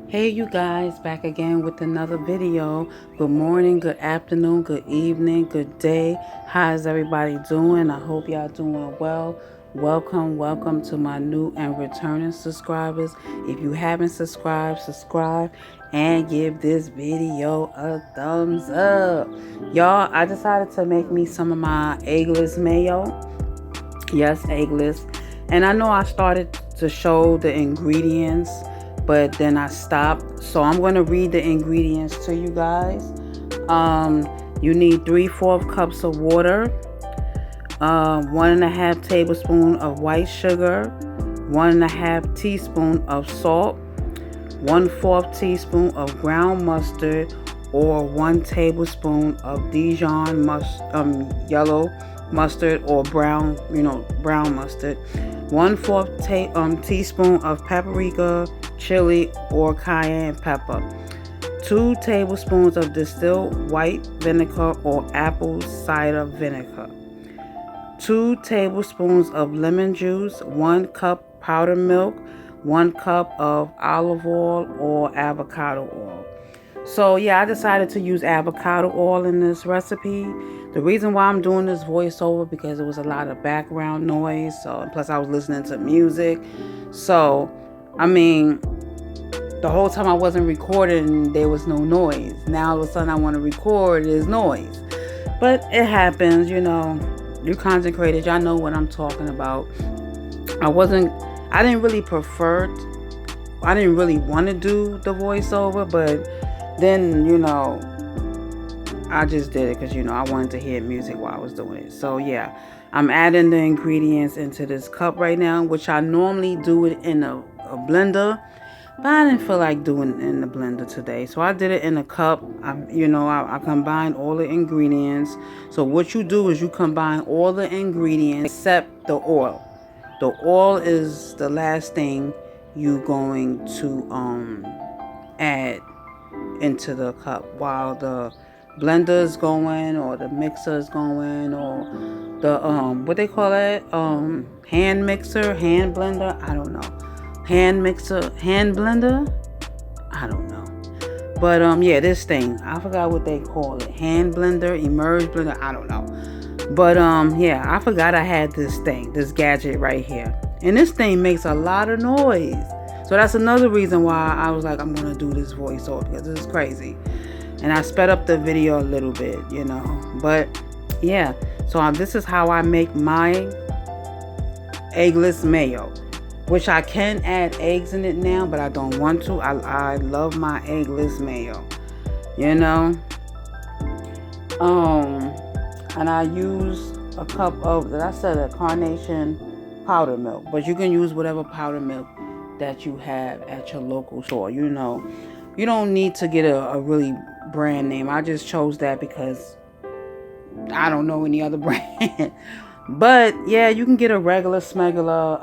Hey you guys, back again with another video. Good morning, good afternoon, good evening, good day. How's everybody doing? I hope y'all doing well. Welcome to my new and returning subscribers. If you haven't subscribed, subscribe and give this video a thumbs up. Y'all, I decided to make me some of my eggless mayo. Yes, eggless. And I know I started to show the ingredients, but then I stopped. So I'm going to read the ingredients to you guys. You need 3/4 cups of water, 1.5 tablespoon of white sugar, 1.5 teaspoon of salt, 1/4 teaspoon of ground mustard, or 1 tablespoon of Dijon yellow mustard or brown mustard, 1/4 teaspoon of paprika, chili, or cayenne pepper, 2 tablespoons of distilled white vinegar or apple cider vinegar, 2 tablespoons of lemon juice, 1 cup powdered milk, 1 cup of olive oil or avocado oil. So yeah, I decided to use avocado oil in this recipe. The reason why I'm doing this voiceover because it was a lot of background noise. So plus I was listening to music. So I mean, the whole time I wasn't recording, there was no noise. Now all of a sudden I want to record, there's noise. But it happens, You consecrated, y'all know what I'm talking about. I didn't really want to do the voiceover, but then, I just did it because, I wanted to hear music while I was doing it. So, yeah, I'm adding the ingredients into this cup right now, which I normally do it in a blender. But I didn't feel like doing it in the blender today. So I did it in a cup. I combined all the ingredients. So what you do is you combine all the ingredients except the oil. The oil is the last thing you're going to add into the cup while the blender is going or the mixer is going or the what they call it, hand mixer, hand blender, I don't know, hand mixer, hand blender, I don't know, but yeah, this thing, I forgot what they call it, hand blender, immerse blender, I don't know, but yeah, I forgot I had this gadget right here, and this thing makes a lot of noise. So that's another reason why I was like, I'm going to do this voiceover because this is crazy. And I sped up the video a little bit, But yeah, so this is how I make my eggless mayo. Which I can add eggs in it now, but I don't want to. I love my eggless mayo. And I use a cup of, I said, a carnation powdered milk. But you can use whatever powdered milk that you have at your local store. You don't need to get a really brand name. I just chose that because I don't know any other brand. But yeah, you can get a regular smuggler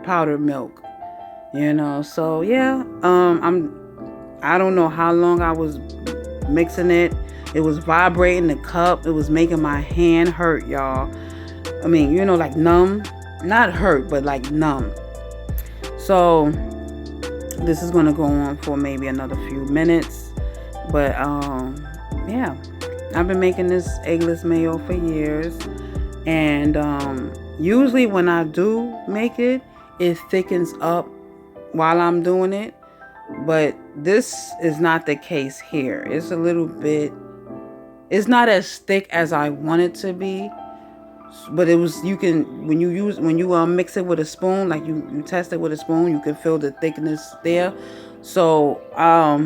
powdered milk. So yeah, I don't know how long I was mixing it. It was vibrating the cup. It was making my hand hurt, y'all. I mean, like numb, not hurt, but like numb. So this is going to go on for maybe another few minutes. But yeah, I've been making this eggless mayo for years. And usually when I do make it, it thickens up while I'm doing it. But this is not the case here. It's a little bit, it's not as thick as I want it to be. But it was, when you mix it with a spoon, like you test it with a spoon, you can feel the thickness there. So I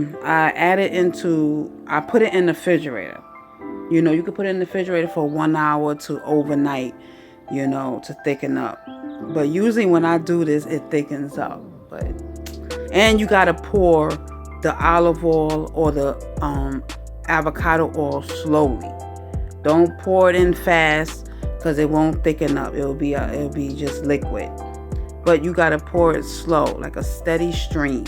put it in the refrigerator. You could put it in the refrigerator for 1 hour to overnight, to thicken up. But usually when I do this, it thickens up. And you gotta pour the olive oil or the avocado oil slowly. Don't pour it in fast, because it won't thicken up. It'll be just liquid. But you gotta pour it slow, like a steady stream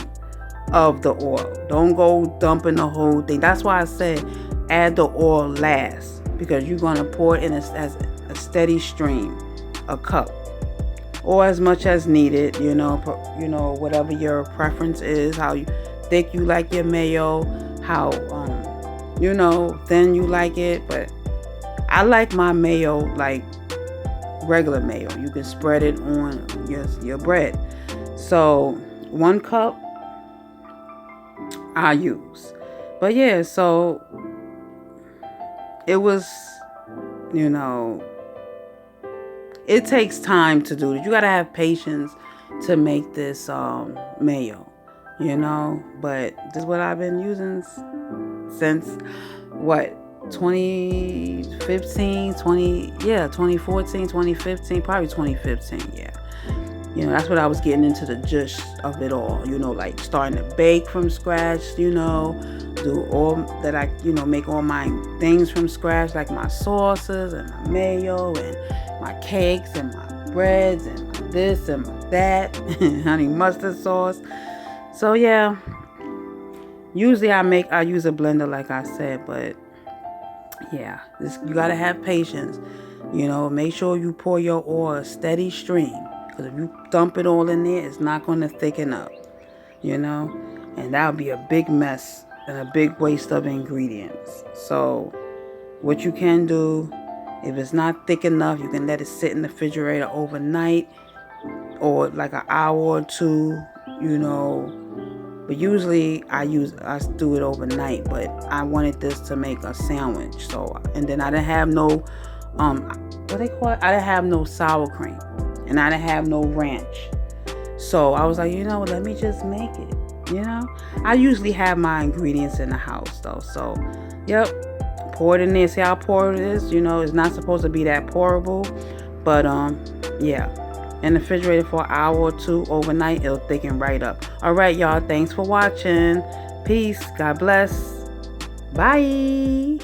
of the oil. Don't go dumping the whole thing. That's why I said add the oil last, because you're gonna pour it in as a steady stream, a cup, or as much as needed. Whatever your preference is, how you thick you like your mayo, how thin you like it. But I like my mayo like regular mayo. You can spread it on your bread. So 1 cup I use. But yeah, so it was, it takes time to do it. You gotta have patience to make this mayo, but this is what I've been using since 2014, 2015, probably 2015. Yeah, that's what I was getting into the gist of it all. Like starting to bake from scratch. Do all that I make all my things from scratch, like my sauces and my mayo and my cakes and my breads and my this and my that, honey mustard sauce. So yeah, usually I use a blender, like I said, but yeah, you gotta have patience. Make sure you pour your oil a steady stream, because if you dump it all in there, it's not going to thicken up. And that would be a big mess and a big waste of ingredients. So what you can do, if it's not thick enough, you can let it sit in the refrigerator overnight, or like an hour or two. But usually I do it overnight. But I wanted this to make a sandwich, and then I didn't have no what they call it? I didn't have no sour cream, and I didn't have no ranch. So I was like, let me just make it. I usually have my ingredients in the house though. So, yep, pour it in there. See how pour it is? It's not supposed to be that pourable, but yeah. In the refrigerator for an hour or two overnight, it'll thicken right up. All right, y'all. Thanks for watching. Peace. God bless. Bye.